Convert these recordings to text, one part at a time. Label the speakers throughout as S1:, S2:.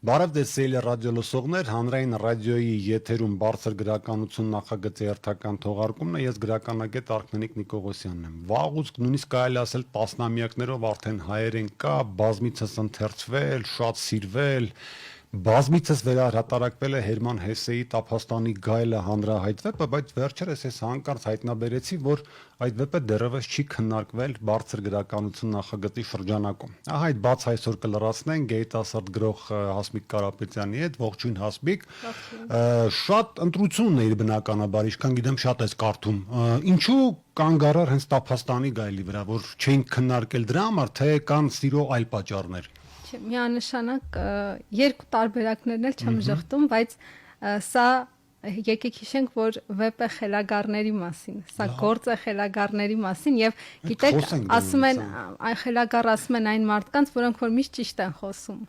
S1: Բարև ձեզ սիրելի ռադիոլսողներ, հանրային ռադիոյի եթերում բարձր գրականություն նախագծի հերթական թողարկումն է, ես գրականագետ Արքմենիկ Նիկողոսյանն եմ։ Վաղուց նույնիսկ կարելի ասել տասնամյակներով արդեն հայերեն կա, բազմիցս ընթերցվել, շատ սիրվել, բազմիցս վերահրատարակվել է Հերման Հեսեի Տափաստանի գայլը հանրահայտ վեպը, բայց վերջերս ես հանկարծ հայտնաբերեցի, որ այդ վեպը դեռևս չի քննարկվել բարձր գրականություն նախագծի շրջանակում։ Ահա այդ բաց այսօր կլրացնենք գեյտասարդ գրող Հասմիկ Կարապետյանի հետ, ողջույն Հասմիկ։ Շատ ընտրություն է իր բնականաբար, ինչքան գիտեմ շատ ես կարդում։ Ինչու կանգ առար հենց Տափաստանի գայլի վրա, որ չէին քննարկել դրա համար, թե կան սիրո այլ պատճառներ։
S2: Միանշանակ երկու տարբերակներն էլ չեմ ժխտում, բայց սա եկեք հիշենք, որ վեպը խելագարների մասին, սա գործ է խելագարների մասին եւ գիտեք, ասում են, այն խելագար ասում են այն մարդկանց, որոնք որ միշտ ճիշտ են խոսում։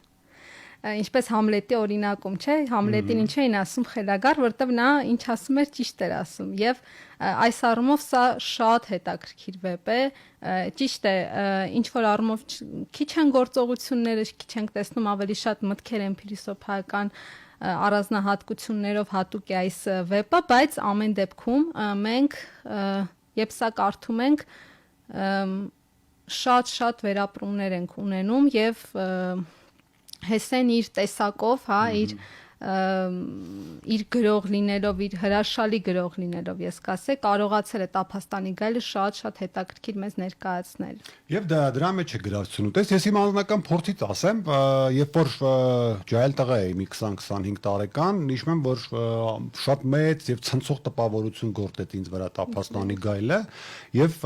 S2: Ինչպես Համլետի օրինակում, չէ՞, Համլետին ինչ էին ասում խելագար, որտեղ նա ինչ ասում էր ճիշտ էր ասում եւ այս առումով սա շատ հետաքրքիր վեպ է, ճիշտ է, ինչ որ առումով քիչ են գործողությունները, քիչ ենք տեսնում, ավելի շատ մտքեր են փիլիսոփայական առանձնահատկություններով հատուկ է այս վեպը, բայց ամեն դեպքում մենք երբ սա կարդում ենք շատ վերապրումներ ենք ունենում եւ Հեսեն իր տեսակով, հա, իր գրող լինելով, իր հրաշալի գրող լինելով, ես կասեմ, կարողացել է Տափաստանի գայլը շատ հետաքրքիր մեզ ներկայացնել։
S1: Եվ դրա մեջ է գրավությունը։ Տես ես իմ անձնական փորձից ասեմ, երբ որ ջահել տղա էի մի 20-25 տարեկան, հիշում եմ, որ շատ մեծ եւ ցնցող տպավորություն գործեց ինձ վրա Տափաստանի գայլը, եւ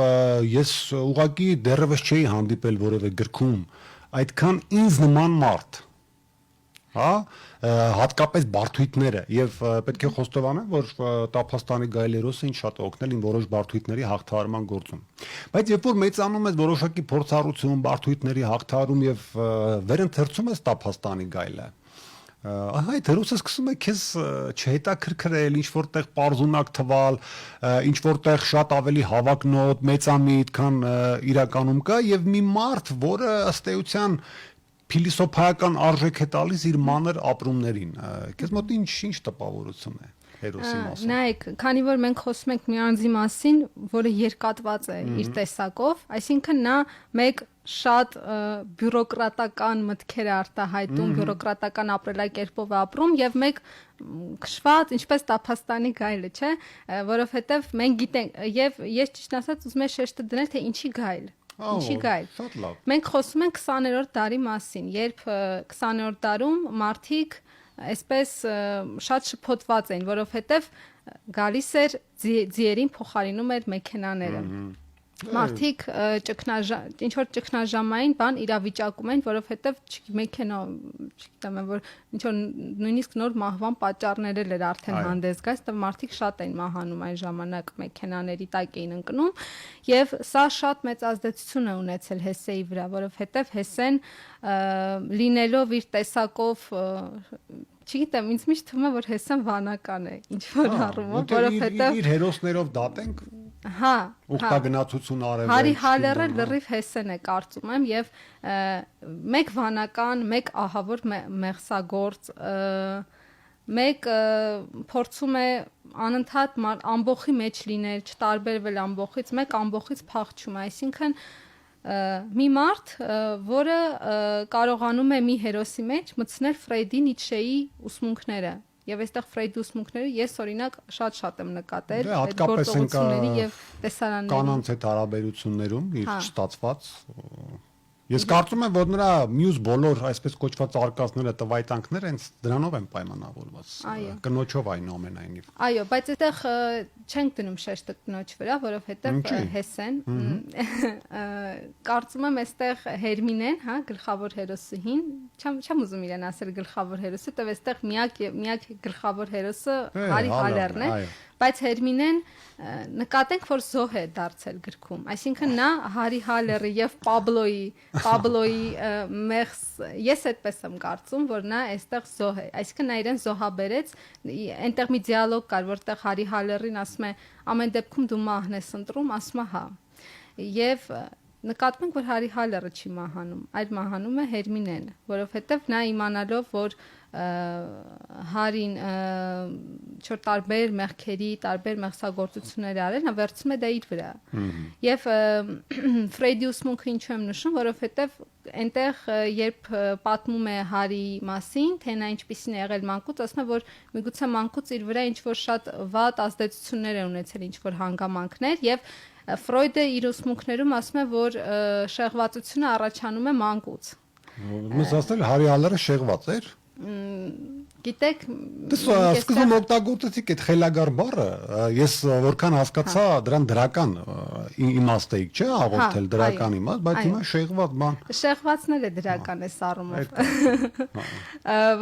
S1: ես ուղղակի դեռևս չէի հանդիպել որևէ գրքում այդքան ինձ նման մարդ, հա, հատկապես բարդույթները, եւ պետք է խոստովանեմ, որ Տափաստանի գայլերոսը ինձ շատ օգնել իմ որոշ բարդույթների հաղթահարման գործում։ Բայց երբ որ մեծանում ես որոշակի փորձառություն, բարդույթների հաղթահարում եւ վերընթերցում ես Տափաստանի գայլը, ահա այդ հերոսը սկսում է քեզ չհետաքրքրել, ինչ որտեղ պարզունակ թվալ, ինչ որտեղ շատ ավելի հավակնոտ, մեծամիտ, քան իրականում կա, եւ մի մարդ, որը ըստ էության փիլիսոփայական արժեք է տալիս իր մանր ապրումներին։ Քեզ մոտ ինչ տպավորություն է հերոսի մասին։
S2: Նայեք, քանի որ մենք խոսում ենք մի անձի մասին, որը երկատված է իր տեսակով, այսինքն նա մեկ շատ բյուրոկրատական մտքեր է արտահայտում, բյուրոկրատական ապրելակերպով է ապրում եւ մեկ քշված, ինչպես Տափաստանի գայլը, չէ, որովհետեւ մենք գիտենք եւ ես ճիշտ ասած ուզում եմ շեշտը դնել, թե ինչի գայլ։ Ինչի գայլ։
S1: Շատ լավ։
S2: Մենք խոսում ենք 20-րդ դարի մասին, երբ 20-րդ դարում մարդիկ այսպես շատ շփոթված էին, որովհետև գալիս էր ձիերին փոխարինում էր մեքենաները։ Մարդիկ ինչ որ ճգնաժամային բան իրավիճակում են, որովհետև մեքենա, չգիտեմ, որ ինչ որ նույնիսկ նոր մահվան պատճառներ էր արդեն հանդես գալիս, դա մարդիկ շատ էին մահանում այն ժամանակ մեքենաների տակ էին ընկնում, եւ սա շատ մեծ ազդեցություն է ունեցել Հեսեի վրա, որովհետև Հեսեն լինելով իր տեսակով չգիտեմ, ինձ միշտ թվում է, որ Հեսեն վանական է, ինչ որ առումով, որովհետև
S1: իր հերոսներով դատենք։
S2: Հա,
S1: ուխտագնացություն արել։
S2: Հարի Հալերը լրիվ Հեսեն է կարծում եմ եւ մեկ վանական, մեկ ահավոր մեղսագործ, մեկ փորձում է անընդհատ ամբողջի մեջ լինել, չտարբերվել ամբողջից, մեկ ամբողջից փախչում է, այսինքն մի մարդ, որը կարողանում է մի հերոսի մեջ մտցնել Ֆրեյդի Նիցշեի ուսմունքները։ Եվ այստեղ Ֆրեյդի ուսմունքները ես օրինակ շատ եմ նկատել այդ գործողությունների եւ տեսարանների։
S1: Կանանց հետ հարաբերություններում իր ստացված Ես կարծում եմ, որ նրա մյուս բոլոր այսպես կոչված արկածները, տվայտանքները հենց դրանով են պայմանավորված։ Կնոջով այնուամենայնիվ։
S2: Այո, բայց այդտեղ չենք դնում շեշտը կնոջ վրա, որովհետև Հեսեն կարծում եմ այստեղ Հերմինեն, հա, գլխավոր հերոսուհին, չեմ ուզում իրեն ասել գլխավոր հերոսը, տեղ այստեղ միակ գլխավոր հերոսը Հարի Հալերն է, բայց Հերմինեն նկատենք, որ զոհ է դարձել գրքում, այսինքն նա Հարի Հալերի եւ Պաբլոյի մեղս, ես այդպես եմ կարծում, որ նա այստեղ զոհ է, այսինքն նա իրեն զոհաբերեց, այնտեղ մի դիալոգ կար, որտեղ Հարի Հալերին ասում է ամեն դեպքում դու մահն ես ընտրում, ասում է հա, եւ նկատում ենք, որ Հարի Հալերը չի մահանում, այլ մահանում է Հերմինեն, որովհետև նա իմանալով, որ հարին չոր տարբեր մեղքերի, տարբեր մեղսագործություններ արել, նա վերցնում է դա իր վրա։ Եվ Ֆրեյդի ուսմունքը ինչու եմ նշում, որովհետև այնտեղ երբ պատմում է Հարի մասին, թե նա ինչպիսին է եղել մանկուց, ասում է, որ միգուցե մանկուց իր վրա ինչ որ շատ վատ ազդեցություններ է ունեցել, ինչ որ հանգամանքներ, եւ Ֆրոյդը իր ուսմունքներում ասում է, որ շեղվածությունը առաջանում է մանկուց։
S1: Մենք ասել Հարի Հալերը շեղված էր։
S2: Գիտեք,
S1: դες սկզբում օգտագործեցիք այդ խելագար բառը, ես որքան հասկացա դրան դրական իմաստեիք, չէ, հաղորդել դրական իմաստ, բայց հիմա շեղված բան։
S2: Շեղվածն էլ է դրական է սառումով։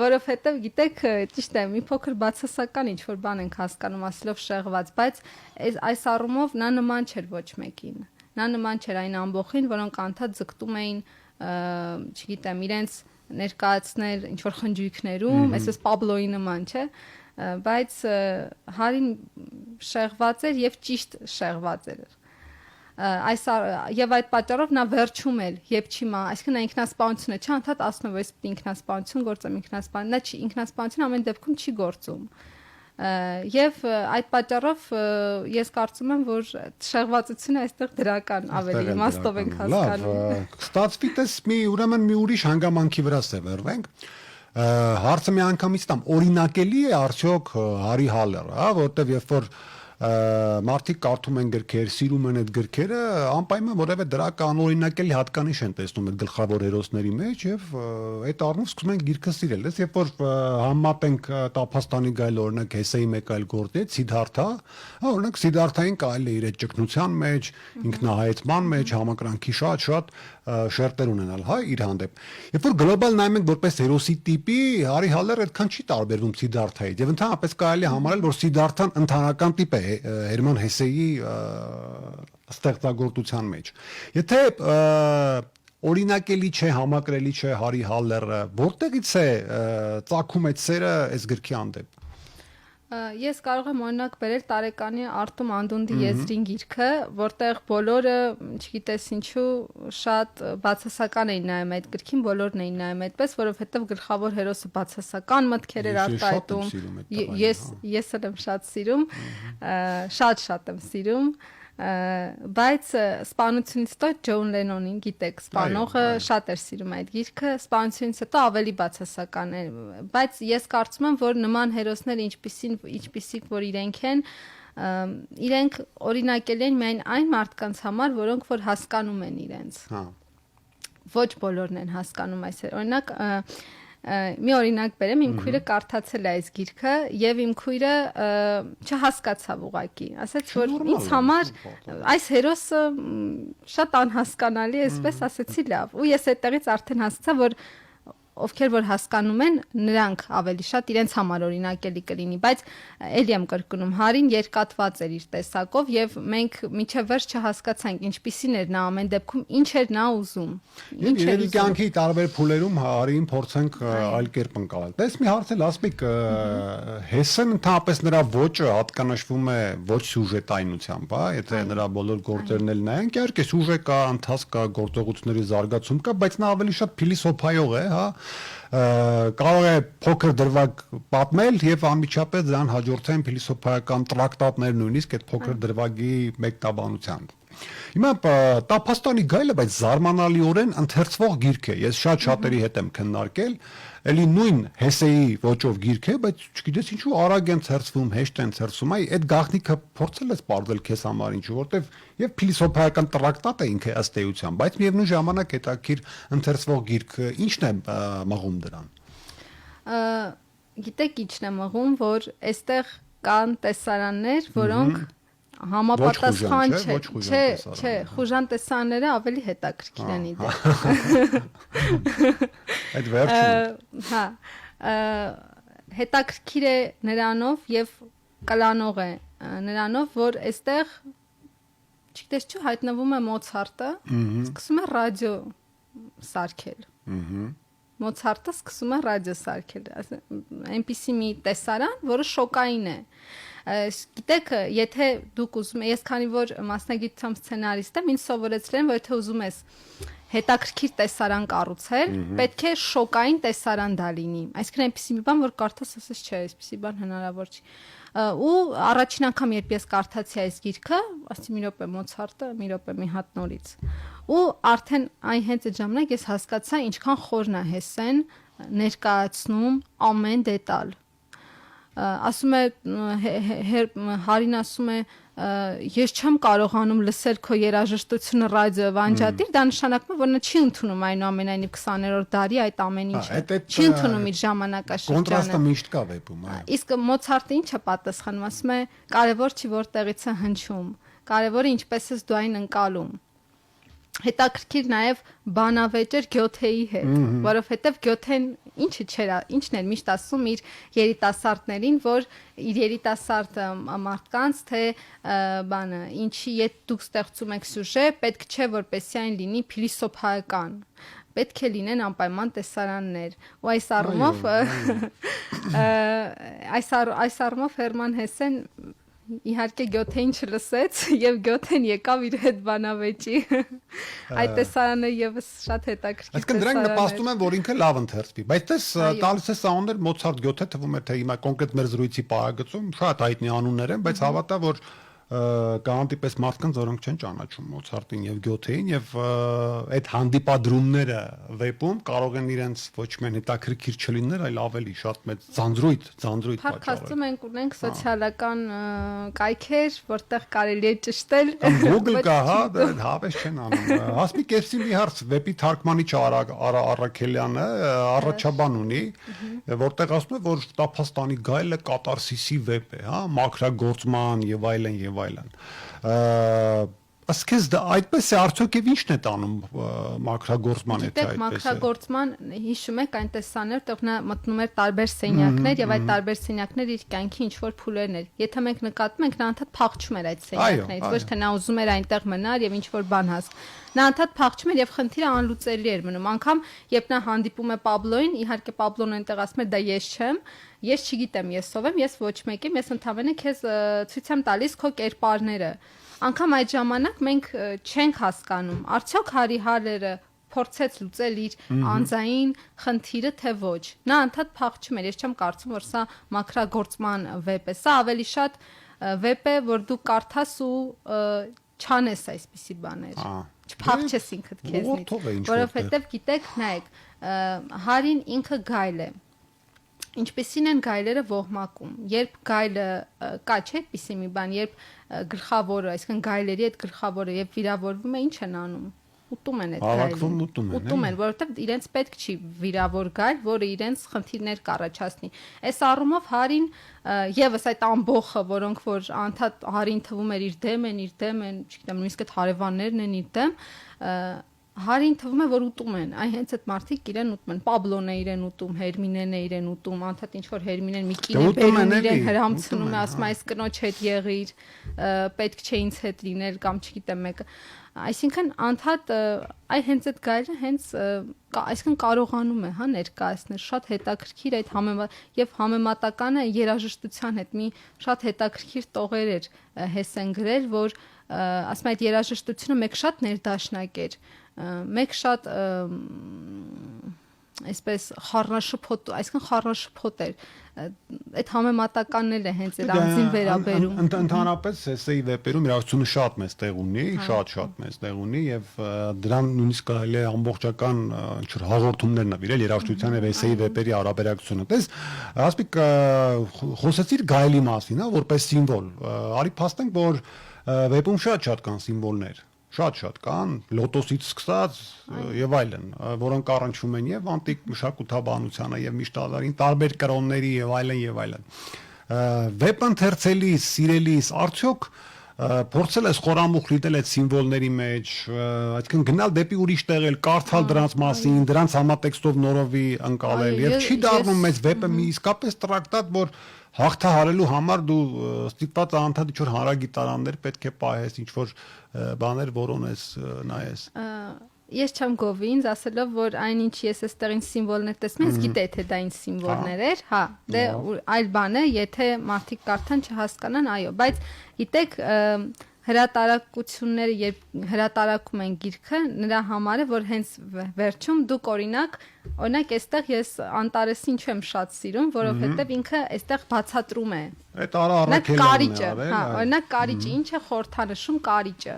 S2: Որովհետև գիտեք, ճիշտ է, մի փոքր բացասական ինչ որ բան ենք հասկանում ասելով շեղված, բայց այս առումով նա նման չէր ոչ մեկին։ Նա նման չէր այն ամբողջին, որոնք անդադ ձգտում էին, չգիտեմ, իրենց ներկայացնել ինչ որ խնջույքներում, այսպես Պաբլոյի նման, չէ, բայց Հարին շեղված էր եւ ճիշտ շեղված էր։ Եվ այդ պատճառով նա վերջում էր, երբ չի մա, այսինքն նա ինքնասպանությունը չի անդադ ասում, որ ես ինքնասպանություն գործեմ, նա չի ինքնասպանություն ամեն դեպքում չի գործում։ Եվ այդ պատճառով ես կարծում եմ, որ շեղվածությունը այստեղ դրական ավելի իմաստով ենք հասկանում։
S1: Լավ, ստացվի տես ուրեմն մի ուրիշ հանգամանքի վրա սևեռվենք։ Հարցը մի անգամից տամ, օրինակելի է արդյոք Հարի Հալերը, հա, որտեվ երբ որ մարդիկ կարդում են գրքեր, սիրում են այդ գրքերը, անպայման որևէ դրական օրինակելի հատկանիշ են տեսնում այդ գլխավոր հերոսների մեջ եւ այդ առումով սկսում են գիրքը սիրել։ Դες երբ որ համատենք Տափաստանի գայլ օրինակ Հեսեի մեկ այլ գործից Սիդհարթա, հա օրինակ Սիդհարթային կարելի է իր այդ ճգնության մեջ, ինքնահայեցման մեջ, համակրանքի շատ շերտեր ունենալ, հա, իր հանդեպ։ Երբ որ գլոբալ նայում ենք որպես հերոսի տիպի, Հարի Հալերը այդքան չի տարբերվում Սիդհարթայից եւ ընդհանրապես կարելի է համարել, որ Սիդհարթան ընդհանրական տիպ է Հերման Հեսեի ստեղծագործության մեջ։ Եթե օրինակելի չէ, համակրելի չէ Հարի Հալերը, որտեղից է ծագում այդ սերը այս գրքի հանդեպ։
S2: Ես կարող եմ օրինակ բերել տարեկանի Արտում Անդունդի Եզրին գիրքը, որտեղ բոլորը, չգիտես ինչու, շատ բացասական էին նայում այդ գրքին, բոլորն էին նայում այդպես, որովհետև գլխավոր հերոսը բացասական մտքեր էր արտահայտում։ Ես եմ շատ սիրում, շատ եմ սիրում, բայց սպանությունից հետո Ջոն Լենոնին, գիտեք, սպանողը շատ էր սիրում այդ գիրքը, սպանությունից հետո ավելի բացասական էր, բայց ես կարծում եմ, որ նման հերոսները ինչպիսիք որ իրենք են, իրենք օրինակել են միայն այն մարդկանց համար, որոնք որ հասկանում են իրենց։ Ոչ բոլորն են հասկանում այս, օրինակ մի օրինակ բերեմ, իմ քույրը կարդացել է այս գիրքը եւ իմ քույրը չհասկացավ ուղակի, ասաց որ ինձ համար այս հերոսը շատ անհասկանալի է, այսպես ասեցի լավ, ու ես այդտեղից արդեն հասկացա, որ ովքեր որ հասկանում են, նրանք ավելի շատ իրենց համար օրինակելի կլինի, բայց ելի եմ կրկնում, Հարին երկատված էր իր տեսակով եւ մենք միջև վերջ չհասկացանք ինչպիսին էր նա ամեն դեպքում, ինչ էր նա ուզում։
S1: Ինչ էր իր կյանքի տարբեր փուլերում Հարին փորձենք այլ կերպ ընկալել։ Դες մի հարց էլ ասպիկ Հեսեն ընդհանրապես նրա ոճը հատկանշվում է ոչ սյուժետայնությամբ, հա, եթե նրա բոլոր գործերն էլ նայենք, իհարկե սյուժե կա, ընթացք կա, գործողությունների զարգացում կա, բայց նա ավելի շատ փիլիսոփայող է, հա, կարող է փոքր դրվագ պատմել եւ անմիջապես դրան հաջորդեն փիլիսոփայական տրակտատներ նույնիսկ այդ փոքր դրվագի մեկնաբանությամբ։ Հիմա Տափաստանի գայլը, բայց զարմանալիորեն ընթերցվող գիրք է։ Ես շատ-շատերի հետ եմ քննարկել, էլի նույն Հեսեի ոճով գիրք է, բայց չգիտես ինչու արագ են ցերծվում, հեշտ են ցերծում։ Այ այդ գաղտնիքը փորձել ես բարձել քեզ համար ինչու, որտեվ եւ փիլիսոփայական տրակտատ է ինքը ըստ էության, բայց միևնույն ժամանակ հետաքրքիր ընթերցվող գիրքը ինչն է մղում դրան։
S2: Գիտեք ինչն է մղում, որ այստեղ կան տեսարաններ, որոնք համապատասխան չէ, խուժան տեսարանները ավելի հետաքրքիր են իդե։
S1: Այդ վերջում։
S2: Հա, հետաքրքիր է նրանով եւ կլանող է նրանով, որ այստեղ չգիտես չէ հայտնվում է Մոցարտը, սկսում է ռադիո սարքել։ Մոցարտը սկսում է ռադիո սարքել, այնպիսի մի տեսարան, որը շոկային է։ Գիտեք, եթե դուք ուզում եք, ես քանի որ մասնագիտությամբ սցենարիստ եմ, ինձ սովորեցրել են, որ եթե ուզում ես հետաքրքիր տեսարան կառուցել, պետք է շոկային տեսարան դա լինի։ Այսինքն այնպեսի մի բան, որ կարդաս ասես չէ, այսպեսի բան հնարավոր չի։ Ու առաջին անգամ երբ ես կարդացի այս գիրքը, ասի մի րոպե Մոցարտը, մի րոպե մի հատ նորից։ Ու արդեն այն հենց այդ ժամանակ ես հասկացա ինչքան խորն է Հեսեն ներկայացնում ամեն դետալ։ Ասում է Հարին ասում է ես չեմ կարողանում լսել քո երաժշտությունը ռադիոյով անջատիր, դա նշանակում է որ նա չի ընդունում այնուամենայնիվ 20-րդ դարի այդ ամեն ինչը։ Չի ընդունում իր ժամանակաշրջանը։
S1: Կոնտրաստը միշտ կա վեպում, այո։
S2: Իսկ Մոցարտը ինչը պատասխանում, ասում է կարևոր չի որտեղից է հնչում, կարևորը ինչպես ես դու այն ընկալում։ Հետաքրքիր նաև բանավեճեր Գյոթեի հետ, որովհետև Գյոթեն ինչն էր միշտ ասում իր երիտասարդներին, որ իր երիտասարդ մարդկանց թե բանը, ինչի եթե դուք ստեղծում եք սյուժե, պետք չէ որպեսզի այն լինի փիլիսոփայական, պետք է լինեն անպայման տեսարաններ։ Ու այս առումով Հերման Հեսեն իհարկե Գյոթեին չլսեց եւ Գյոթեն եկավ իր հետ բանավեճի։ Այդ տեսարանը եւս շատ հետաքրքիր։
S1: Այսինքն դրանք նպաստում են, որ ինքը լավ ընթերցվի, բայց դες տալիս է սաունդեր Մոցարտ Գյոթե թվում է թե հիմա կոնկրետ մեր զրույցի պարագծում շատ հայտնի անուններ են, բայց հավատա որ կանտիպես մարդկանց, որոնք չեն ճանաչում Մոցարտին եւ Գյոթեին եւ այդ հանդիպադրումները վեպում կարող են իրենց ոչ միայն հետաքրքիր չլիններ, այլ ավելի շատ մեծ ձանձրույթ
S2: պատճառել։ Մենք ունենք սոցիալական կայքեր, որտեղ կարելի է ճշտել։
S1: Google կա, հա, հավես չեն անում։ Հասմիկ Էվսի մի հարց վեպի թարգմանիչ Առաքելյանը առաջաբան ունի, որտեղ ասում է, որ Տափաստանի գայլը կատարսիսի վեպ է, հա, մաքրագործման եւ այլն։ Ասկես դա այդպես է արդյոք եւ ի՞նչն է տանում մաքրագործման հետ այդպես։ Մաքրագործման
S2: հիշում եք այն տեսաներ, որտեղ նա մտնում էր տարբեր սենյակներ եւ այդ տարբեր սենյակներ իր կյանքի ինչ որ փուլերներ։ Եթե մենք նկատում ենք, նա անդադ փախչում էր այդ սենյակներից, ոչ թե նա ուզում էր այնտեղ մնալ եւ ինչ որ բան հասկ։ Նա անդադ փախչում էր եւ խնդիրը անլուծելի էր մնում։ Անկամ երբ նա հանդիպում է Պաբլոին, իհարկե Պաբլոն այնտեղ ասում է դա ես չեմ, ես չգիտեմ ես ով եմ, ես ոչ մեկ եմ, ես ընդհանրապես քեզ ցույց եմ տալիս քո կերպարները։ Անկամ այդ ժամանակ մենք չենք հասկանում, արդյոք Հարի Հալերը փորձեց լուծել իր անձային խնդիրը թե ոչ։ Նա անդադ փախչում էր, ես չեմ կարծում, որ սա մաքրագործման վեպ է։ Սա ավելի շատ վեպ է, որ դու կարդաս ու չանես այսպիսի բաներ։ Չփախչես ինքդ քեզնից, որովհետև գիտեք, նայեք, Հարին ինքը գայլ է։ Ինչպեսին են գայլերը ոհմակում։ Երբ գայլը կա չէ, այդպիսի մի բան, երբ գլխավորը, այսինքն գայլերի այդ գլխավորը երբ վիրավորվում է, ինչ են անում։ Ուտում են այդ գայլին։ Ուտում են, որովհետև իրենց պետք չի վիրավոր գայլ, որը իրենց խնդիրներ կառաջացնի։ Այս առումով Հարին եւս այդ ամբողը, որոնք որ անդադ Հարին թվում էր իր դեմ են, չգիտեմ, նույնիսկ այդ հարևաններն են իր դեմ, Հարին թվում է որ ուտում են, այ հենց այդ մարդիկ իրեն ուտում են, Պաբլոն է իրեն ուտում, Հերմինեն է իրեն ուտում, անդադ ինչ որ Հերմինեն մի կին է բերում իրեն հրամցնում է, ասում է այս կնոջ հետ եղիր, պետք չէ ինձ հետ լինել կամ չգիտեմ մեկը։ Այսինքն անդադ այ հենց այդ գայլը հենց այսինքն կարողանում է, հա, ներկայացնել շատ հետաքրքիր այդ եւ համեմատականը երաժշտության հետ մի շատ հետաքրքիր տողեր էր Հեսեն գրել, որ ասում այդ երաժշտությունը մեկ շատ ներդաշնակ էր, մեկ շատ այսպես խառնաշփոթ, այսինքն խառնաշփոթ էր, այդ համեմատականն էլ է հենց այդ անձին վերաբերում։
S1: Ընդհանրապես էսեի վեպերում իրավությունը շատ մեծ տեղ ունի, շատ մեծ տեղ ունի եւ դրան նույնիսկ կարելի է ամբողջական հաղորդումներ նվիրել երաժշտության եւ էսեի վեպերի հարաբերակցությունը։ Տես, ասպիկ խոսեցիր գայլի մասին, հա, որպես սիմվոլ։ Արի փաստենք, որ վեպում շատ կան սիմվոլներ, շատ կան, լոտոսից սկսած եւ այլն, որոնք առնչվում են եւ անտիկ մշակութաբանությանը եւ միշտադարին տարբեր կրոնների եւ այլն։ Վեպ ընթերցելիս, սիրելիս, արդյոք փորձել ես խորամուխ լինել այդ սիմվոլների մեջ, այսինքն գնալ դեպի ուրիշ տեղ, կարդալ դրանց մասին, դրանց համատեքստով նորովի ընկալել եւ չի դառնում մեծ վեպը մի իսկապես տրակտատ, որ հաղթահարելու համար դու ստիպված անդադ ինչ-որ հանրագիտարաններ պետք է պահես, ինչ-որ բաներ որոնես, նայես։
S2: ես չեմ գովի ինձ ասելով որ այնինչ ես այստեղին սիմվոլներ տեսնում ես գիտե թե դա ինչ սիմվոլներ էր, հա, դե այլ բան է, եթե մարդիկ կարդան չհասկանան, այո, բայց գիտեք հրատարակությունները երբ հրատարակում են գիրքը նրա համար է որ հենց վերջում դուք օրինակ այստեղ ես Անտարեսին չեմ շատ սիրում որովհետև ինքը այստեղ բացատրում է
S1: այդ առաքելն է
S2: հա օրինակ կարիճը ինչ է խորհրդանշում կարիճը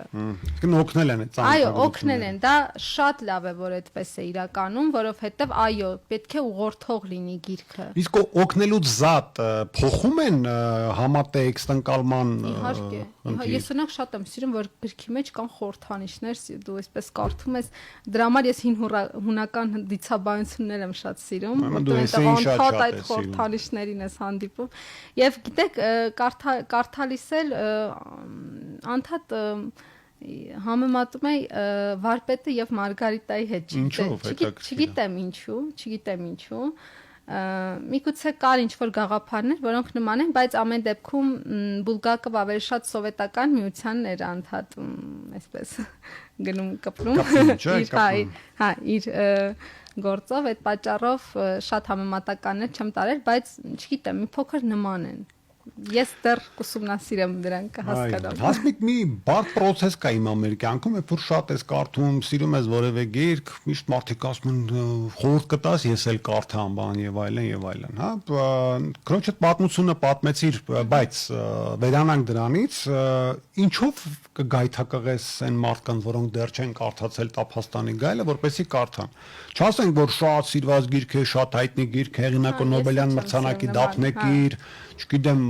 S1: Կն օգնել են
S2: այո օգնել են դա շատ լավ է որ այդպես է իրականում որովհետև այո պետք է ուղղորդող լինի գիրքը
S1: իսկ օգնելուց զատ փոխում են համատեքստ ընկալման
S2: իհարկե ես օրինակ շատ եմ սիրում որ գրքի մեջ կան խորհրդանիշներ դու այսպես կարդում ես դրա համար ես հունական դիցաբանություններ եմ շատ սիրում որտեղ այնտեղ այդ խորհրդանիշներին ես հանդիպում եւ գիտեք կարդալիս էլ անդադ համեմատում է վարպետը եւ Մարգարիտայի հետ չգիտեմ ինչու միգուցե կար ինչ որ գաղափարներ որոնք նման են բայց ամեն դեպքում Բուլգակով ավելի շատ սովետական միությանն էր անդադ այսպես գնում կպնում հա իր գործով այդ պատճառով շատ համեմատականներ չեմ տարել բայց չգիտեմ մի փոքր նման են ես դեռ ուսումնասիրեմ դրանք կհասկանամ
S1: հասմիկ մի բարդ process կա իմ ամերիկյանքում երբ որ շատ ես կարդում սիրում ես որևէ գիրք միշտ մարդիկ ասում են խորհուրդ կտաս ես էլ կարդամ բան եւ այլն հա քրոջը պատմությունը պատմեցիր բայց վերանանք դրանից ինչով կգայթակղես այն մարդկանց որոնք դեռ չեն կարդացել Տափաստանի գայլը որպեսզի կարդան չասենք որ շատ սիրված գիրք է շատ հայտնի գիրք հեղինակը Նոբելյան մրցանակի դափնեկիր չգիտեմ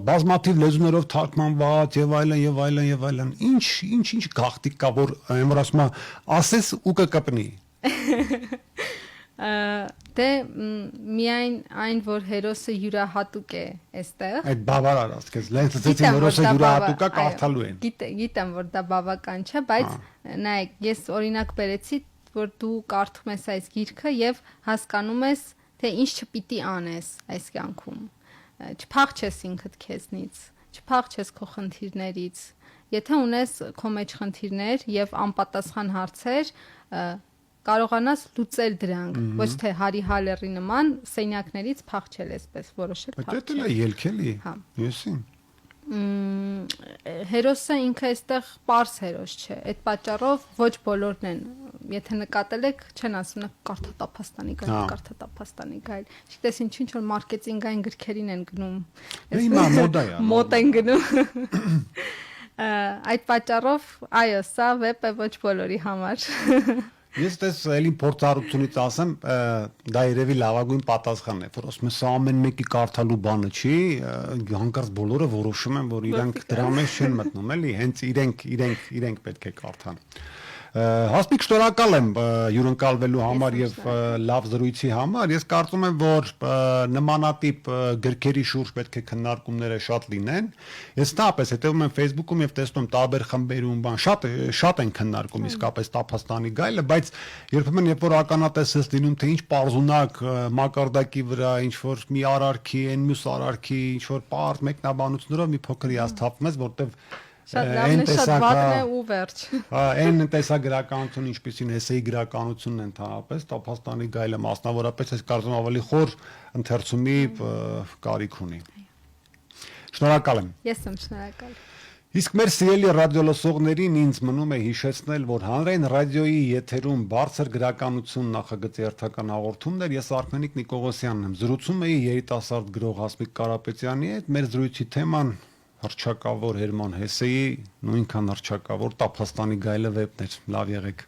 S1: բազմաթիվ լեզուներով թարգմանված եւ այլն ինչ գաղտնիք կա որ որ ասում ասես ու կկպնի
S2: դե միայն այն որ հերոսը յուրահատուկ է այստեղ
S1: այդ բավարար ասես լենցից հերոսը յուրահատուկ է կարդալու են
S2: գիտեմ որ դա բավական չէ բայց նայեք ես օրինակ բերեցի որ դու կարդում ես այս գիրքը եւ հասկանում ես թե ինչ չպիտի անես այս կյանքում չփախչես ինքդ քեզնից չփախչես քո խնդիրներից եթե ունես քո մեջ խնդիրներ եւ անպատասխան հարցեր կարողանաս լուծել դրանք ոչ թե Հարի Հալերի նման սենյակներից փախչել այսպես որոշել
S1: փախչել դա է ելքելի եսին
S2: հերոսը ինքը այստեղ པարս հերոս չէ այդ պատճառով ոչ բոլորն են եթե նկատել եք չեն ասում կարդա Տափաստանի գայլ չգիտես ինչ որ մարքեթինգային գրքերին են գնում
S1: հիմա մոդա է
S2: մոդ են գնում այդ պատճառով այո սա վեբ է ոչ բոլորի համար
S1: Ես դες էլի փորձառությունից ասեմ, դա երևի լավագույն պատասխանն է, որ ասում եմ սա ամեն մեկի կարդալու բանը չի, հանկարծ բոլորը որոշում են, որ իրանք դրա մեջ չեն մտնում, էլի, հենց իրենք պետք է կարդան։ Հասմիկ շնորհակալ եմ յուրընկալվելու համար եւ լավ զրույցի համար։ Ես կարծում եմ, որ նմանատիպ գրքերի շուրջ պետք է քննարկումները շատ լինեն։ Ես տապես հետևում եմ Facebook-ում եւ տեսնում տարբեր խմբերում բան, շատ են քննարկում իսկապես Տափաստանի գայլը, բայց երբեմն երբ որ ականատես ես լինում, թե ինչ պարզունակ մակարդակի վրա, ինչ որ մի արարքի, այն մյուս արարքի, ինչ որ պարզ մեկնաբանություններով մի փոքր հիասթափում ես, որտեվ
S2: շատ լավն է, շատ վատն է ու վերջ։
S1: Այն տեսագրականություն, ինչպեսին էսեի գրականությունն են ընդհանրապես, Տափաստանի գայլը մասնավորապես ես կարծում ավելի խոր ընթերցումի կարիք ունի։ Շնորհակալ եմ։
S2: Ես եմ շնորհակալ։
S1: Իսկ մեր սիրելի ռադիոլսողներին ինձ մնում է հիշեցնել, որ հանրային ռադիոյի եթերում բարձր գրականություն նախագծի հերթական հաղորդումներ ես Արմենիկ Նիկողոսյանն եմ։ Զրուցում էի երիտասարդ գրող Հասմիկ Կարապետյանի հետ։ Մեր զրույցի թեման հռչակավոր Հերման Հեսեի նույնքան հռչակավոր Տափաստանի գայլը վեպն էր։ Լավ եղեք։